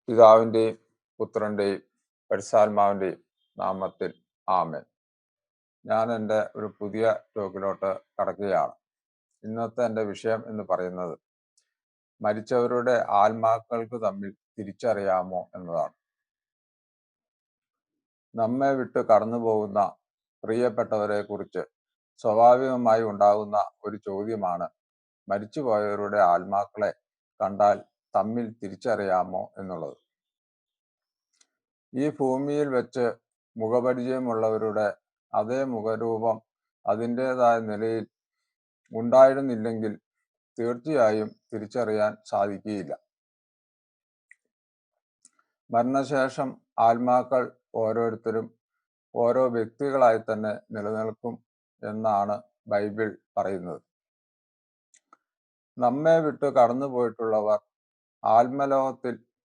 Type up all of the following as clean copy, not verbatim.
പിതാവിൻ്റെയും പുത്രൻ്റെയും പരിശുദ്ധാത്മാവിൻ്റെയും നാമത്തിൽ ആമേൻ. ഞാൻ എൻ്റെ ഒരു പുതിയ ടോക്കിലോട്ട് കടക്കുകയാണ്. ഇന്നത്തെ എൻ്റെ വിഷയം എന്ന് പറയുന്നത് മരിച്ചവരുടെ ആത്മാക്കൾക്ക് തമ്മിൽ തിരിച്ചറിയാമോ എന്നതാണ്. നമ്മെ വിട്ട് കടന്നു പോകുന്ന പ്രിയപ്പെട്ടവരെ കുറിച്ച് സ്വാഭാവികമായി ഉണ്ടാകുന്ന ഒരു ചോദ്യമാണ് മരിച്ചുപോയവരുടെ ആത്മാക്കളെ കണ്ടാൽ തമ്മിൽ തിരിച്ചറിയാമോ എന്നുള്ളത്. ഈ ഭൂമിയിൽ വെച്ച് മുഖപരിചയമുള്ളവരുടെ അതേ മുഖരൂപം അതിൻ്റെതായ നിലയിൽ ഉണ്ടായിരുന്നില്ലെങ്കിൽ തീർച്ചയായും തിരിച്ചറിയാൻ സാധിക്കുകയില്ല. മരണശേഷം ആത്മാക്കൾ ഓരോരുത്തരും ഓരോ വ്യക്തികളായി തന്നെ നിലനിൽക്കും എന്നാണ് ബൈബിൾ പറയുന്നത്. നമ്മെ വിട്ട് കടന്നു പോയിട്ടുള്ളവർ ആത്മലോകത്തിൽ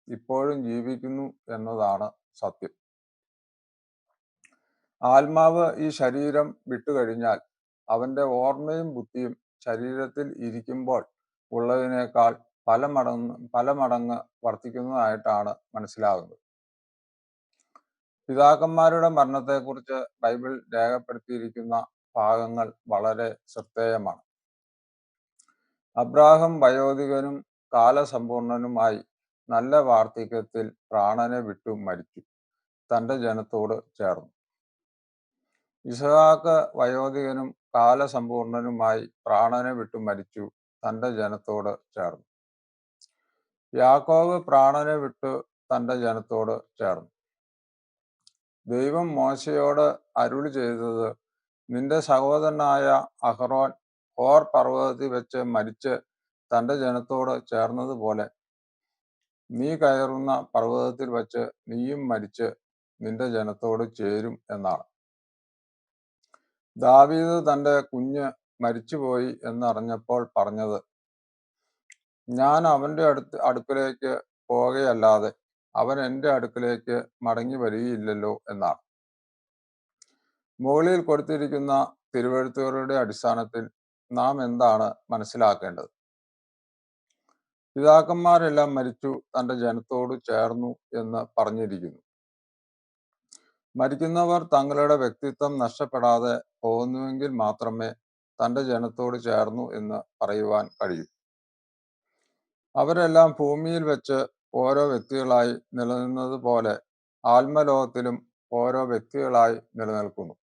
ഇപ്പോഴും ജീവിക്കുന്നു എന്നതാണ് സത്യം. ആത്മാവ് ഈ ശരീരം വിട്ടുകഴിഞ്ഞാൽ അവന്റെ ഓർമ്മയും ബുദ്ധിയും ശരീരത്തിൽ ഇരിക്കുമ്പോൾ ഉള്ളതിനേക്കാൾ പല മടങ്ങ് വർദ്ധിക്കുന്നതായിട്ടാണ് മനസ്സിലാകുന്നത്. പിതാക്കന്മാരുടെ മരണത്തെക്കുറിച്ച് ബൈബിൾ രേഖപ്പെടുത്തിയിരിക്കുന്ന ഭാഗങ്ങൾ വളരെ ശ്രദ്ധേയമാണ്. അബ്രാഹം വയോധികനും കാലസമ്പൂർണനുമായി നല്ല വാർദ്ധക്യത്തിൽ പ്രാണനെ വിട്ടു മരിച്ചു, തൻ്റെ ജനത്തോട് ചേർന്നു. ഇസഹാക്ക് വയോധികനും കാലസമ്പൂർണനുമായി പ്രാണനെ വിട്ടു മരിച്ചു, തൻ്റെ ജനത്തോട് ചേർന്നു. യാക്കോബ് പ്രാണനെ വിട്ടു തൻ്റെ ജനത്തോട് ചേർന്നു. ദൈവം മോശയോട് അരുളി ചെയ്തത്, നിന്റെ സഹോദരനായ അഹറോൻ ഹോർ പർവ്വതത്തിൽ വെച്ച് മരിച്ച് തൻ്റെ ജനത്തോട് ചേർന്നതുപോലെ നീ കയറുന്ന പർവ്വതത്തിൽ വച്ച് നീയും മരിച്ച് നിന്റെ ജനത്തോട് ചേരും എന്നാണ്. ദാവീദ് തൻ്റെ കുഞ്ഞ് മരിച്ചുപോയി എന്നറിഞ്ഞപ്പോൾ പറഞ്ഞത്, ഞാൻ അവൻ്റെ അടുക്കലേക്ക് പോകുകയല്ലാതെ അവൻ എൻ്റെ അടുക്കലേക്ക് മടങ്ങി വരികയില്ലല്ലോ എന്നാണ്. മുകളിൽ കൊടുത്തിരിക്കുന്ന തിരുവെഴുത്തുകളുടെ അടിസ്ഥാനത്തിൽ നാം എന്താണ് മനസ്സിലാക്കേണ്ടത്? പിതാക്കന്മാരെല്ലാം മരിച്ചു, തൻ്റെ ജനത്തോട് ചേർന്നു എന്ന് പറഞ്ഞിരിക്കുന്നു. മരിക്കുന്നവർ തങ്ങളുടെ വ്യക്തിത്വം നഷ്ടപ്പെടാതെ പോകുന്നുവെങ്കിൽ മാത്രമേ തൻ്റെ ജനത്തോട് ചേർന്നു എന്ന് പറയുവാൻ കഴിയൂ. അവരെല്ലാം ഭൂമിയിൽ വെച്ച് ഓരോ വ്യക്തികളായി നിലനിന്നത് പോലെ ആത്മലോകത്തിലും ഓരോ വ്യക്തികളായി നിലനിൽക്കുന്നു.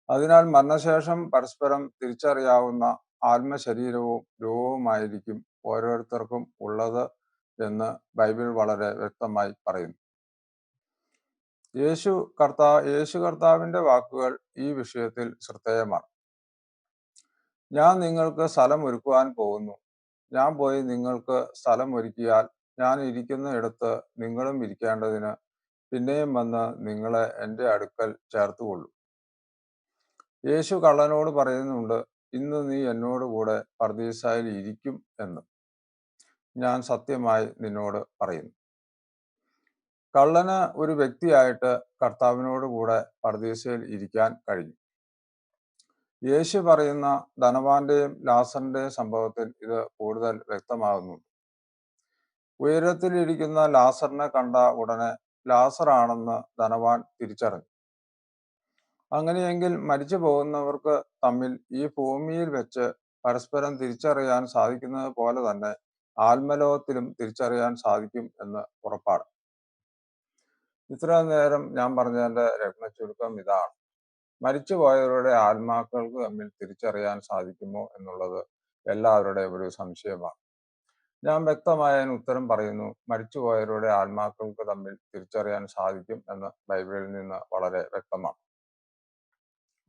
അതിനാൽ മരണശേഷം പരസ്പരം തിരിച്ചറിയാവുന്ന ആത്മശരീരവും രൂപവുമായിരിക്കും ഓരോരുത്തർക്കും ഉള്ളത് എന്ന് ബൈബിൾ വളരെ വ്യക്തമായി പറയുന്നു. യേശു കർത്താവിൻ്റെ വാക്കുകൾ ഈ വിഷയത്തിൽ ശ്രദ്ധേയമാണ്. ഞാൻ നിങ്ങൾക്ക് സ്ഥലം ഒരുക്കുവാൻ പോകുന്നു. ഞാൻ പോയി നിങ്ങൾക്ക് സ്ഥലം ഒരുക്കിയാൽ ഞാൻ ഇരിക്കുന്ന ഇടത്ത് നിങ്ങളും ഇരിക്കേണ്ടതിന് പിന്നെയും വന്ന് നിങ്ങളെ എൻ്റെ അടുക്കൽ ചേർത്തുകൊള്ളു. യേശു കള്ളനോട് പറയുന്നുണ്ട്, ഇന്ന് നീ എന്നോട് കൂടെ പർദീസായിൽ ഇരിക്കും എന്ന് ഞാൻ സത്യമായി നിന്നോട് പറയുന്നു. കള്ളന് ഒരു വ്യക്തിയായിട്ട് കർത്താവിനോട് കൂടെ പർദീസയിൽ ഇരിക്കാൻ കഴിഞ്ഞു. യേശു പറയുന്ന ധനവാന്റെയും ലാസറിന്റെയും സംഭവത്തിൽ ഇത് കൂടുതൽ വ്യക്തമാകുന്നുണ്ട്. ഉയരത്തിലിരിക്കുന്ന ലാസറിനെ കണ്ട ഉടനെ ലാസറാണെന്ന് ധനവാൻ തിരിച്ചറിഞ്ഞു. അങ്ങനെയെങ്കിൽ മരിച്ചു പോകുന്നവർക്ക് തമ്മിൽ ഈ ഭൂമിയിൽ വെച്ച് പരസ്പരം തിരിച്ചറിയാൻ സാധിക്കുന്നത് പോലെ തന്നെ ആത്മലോകത്തിലും തിരിച്ചറിയാൻ സാധിക്കും എന്ന് ഉറപ്പാണ്. ഇത്ര നേരം ഞാൻ പറഞ്ഞതിൻ്റെ രത്നച്ചുരുക്കം ഇതാണ്. മരിച്ചുപോയവരുടെ ആത്മാക്കൾക്ക് തമ്മിൽ തിരിച്ചറിയാൻ സാധിക്കുമോ എന്നുള്ളത് എല്ലാവരുടെയും ഒരു സംശയമാണ്. ഞാൻ വ്യക്തമായ ഉത്തരം പറയുന്നു, മരിച്ചുപോയവരുടെ ആത്മാക്കൾക്ക് തമ്മിൽ തിരിച്ചറിയാൻ സാധിക്കും എന്ന് ബൈബിളിൽ നിന്ന് വളരെ വ്യക്തമാണ്.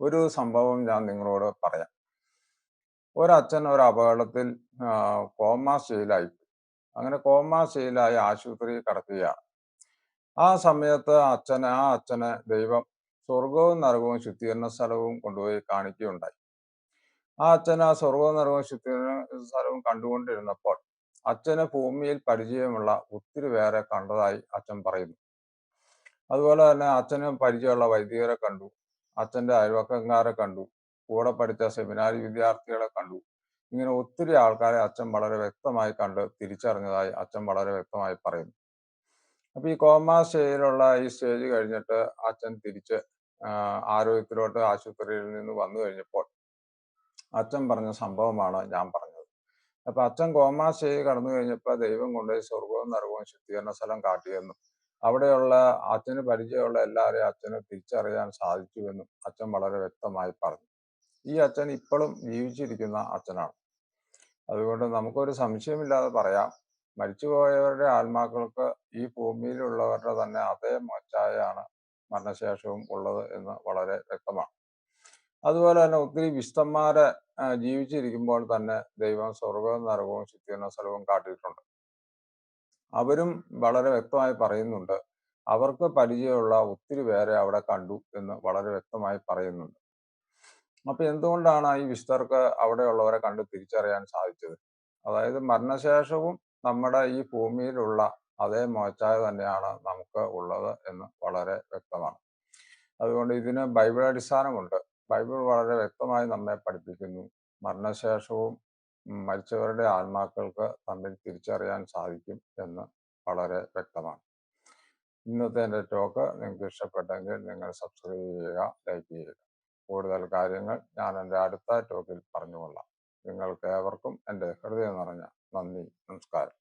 ഒരു സംഭവം ഞാൻ നിങ്ങളോട് പറയാം. ഒരച്ഛൻ ഒരു അപകടത്തിൽ കോമാ സ്റ്റേജിലായി. അങ്ങനെ കോമാ സ്റ്റേജിലായി ആശുപത്രിയിൽ കിടക്കുകയാണ്. ആ സമയത്ത് ആ അച്ഛനെ ദൈവം സ്വർഗവും നരകവും ശുദ്ധീകരണ സ്ഥലവും കൊണ്ടുപോയി കാണിക്കുകയുണ്ടായി. ആ അച്ഛൻ ആ സ്വർഗവും നരകവും ശുദ്ധീകരണ സ്ഥലവും കണ്ടുകൊണ്ടിരുന്നപ്പോൾ അച്ഛന് ഭൂമിയിൽ പരിചയമുള്ള ഒത്തിരി പേരെ കണ്ടതായി അച്ഛൻ പറയുന്നു. അതുപോലെ തന്നെ അച്ഛന് പരിചയമുള്ള വൈദികരെ കണ്ടു, അച്ഛൻ്റെ അയൽവക്കക്കാരെ കണ്ടു, കൂടെ പഠിച്ച സെമിനാരി വിദ്യാർത്ഥികളെ കണ്ടു. ഇങ്ങനെ ഒത്തിരി ആൾക്കാരെ അച്ഛൻ വളരെ വ്യക്തമായി കണ്ട് തിരിച്ചറിഞ്ഞതായി അച്ഛൻ വളരെ വ്യക്തമായി പറയുന്നു. അപ്പൊ ഈ കോമാ സ്റ്റേജിലുള്ള ഈ സ്റ്റേജ് കഴിഞ്ഞിട്ട് അച്ഛൻ തിരിച്ച് ആരോഗ്യത്തിലോട്ട് ആശുപത്രിയിൽ നിന്ന് വന്നു കഴിഞ്ഞപ്പോൾ അച്ഛൻ പറഞ്ഞ സംഭവമാണ് ഞാൻ പറഞ്ഞത്. അപ്പൊ അച്ഛൻ കോമാ സ്റ്റേജ് കടന്നു കഴിഞ്ഞപ്പോൾ ദൈവം കൊണ്ടുപോയി സ്വർഗവും നരകവും ശുദ്ധീകരണ സ്ഥലം കാട്ടിയെന്നും അവിടെയുള്ള അച്ഛന് പരിചയമുള്ള എല്ലാവരെയും അച്ഛന് തിരിച്ചറിയാൻ സാധിച്ചുവെന്നും അച്ഛൻ വളരെ വ്യക്തമായി പറഞ്ഞു. ഈ അച്ഛൻ ഇപ്പോഴും ജീവിച്ചിരിക്കുന്ന അച്ഛനാണ്. അതുകൊണ്ട് നമുക്കൊരു സംശയമില്ലാതെ പറയാം, മരിച്ചുപോയവരുടെ ആത്മാക്കൾക്ക് ഈ ഭൂമിയിലുള്ളവരുടെ തന്നെ അതേ മോച്ചായാണ് മരണശേഷവും ഉള്ളത് എന്ന് വളരെ വ്യക്തമാണ്. അതുപോലെ തന്നെ ഒത്തിരി വിശുദ്ധന്മാരെ ജീവിച്ചിരിക്കുമ്പോൾ തന്നെ ദൈവം സ്വർഗവും നരകവും ശുദ്ധീകരണ സ്ഥലവും കാട്ടിയിട്ടുണ്ട്. അവരും വളരെ വ്യക്തമായി പറയുന്നുണ്ട്, അവർക്ക് പരിചയമുള്ള ഒത്തിരി പേരെ അവിടെ കണ്ടു എന്ന് വളരെ വ്യക്തമായി പറയുന്നുണ്ട്. അപ്പൊ എന്തുകൊണ്ടാണ് ഈ വിശുദ്ധർക്ക് അവിടെയുള്ളവരെ കണ്ട് തിരിച്ചറിയാൻ സാധിച്ചത്? അതായത് മരണശേഷവും നമ്മുടെ ഈ ഭൂമിയിലുള്ള അതേ മോച്ചായ തന്നെയാണ് നമുക്ക് ഉള്ളത് എന്ന് വളരെ വ്യക്തമാണ്. അതുകൊണ്ട് ഇതിന് ബൈബിൾ അടിസ്ഥാനമുണ്ട്. ബൈബിൾ വളരെ വ്യക്തമായി നമ്മെ പഠിപ്പിക്കുന്നു, മരണശേഷവും മരിച്ചവരുടെ ആത്മാക്കൾക്ക് തമ്മിൽ തിരിച്ചറിയാൻ സാധിക്കും എന്ന് വളരെ വ്യക്തമാണ്. ഇന്നത്തെ എൻ്റെ ടോക്ക് നിങ്ങൾക്ക് ഇഷ്ടപ്പെട്ടെങ്കിൽ നിങ്ങൾ സബ്സ്ക്രൈബ് ചെയ്യുക, ലൈക്ക് ചെയ്യുക. കൂടുതൽ കാര്യങ്ങൾ ഞാൻ എൻ്റെ അടുത്ത ടോക്കിൽ പറഞ്ഞുകൊള്ളാം. നിങ്ങൾക്ക് ഏവർക്കും എൻ്റെ ഹൃദയം നിറഞ്ഞ നന്ദി, നമസ്കാരം.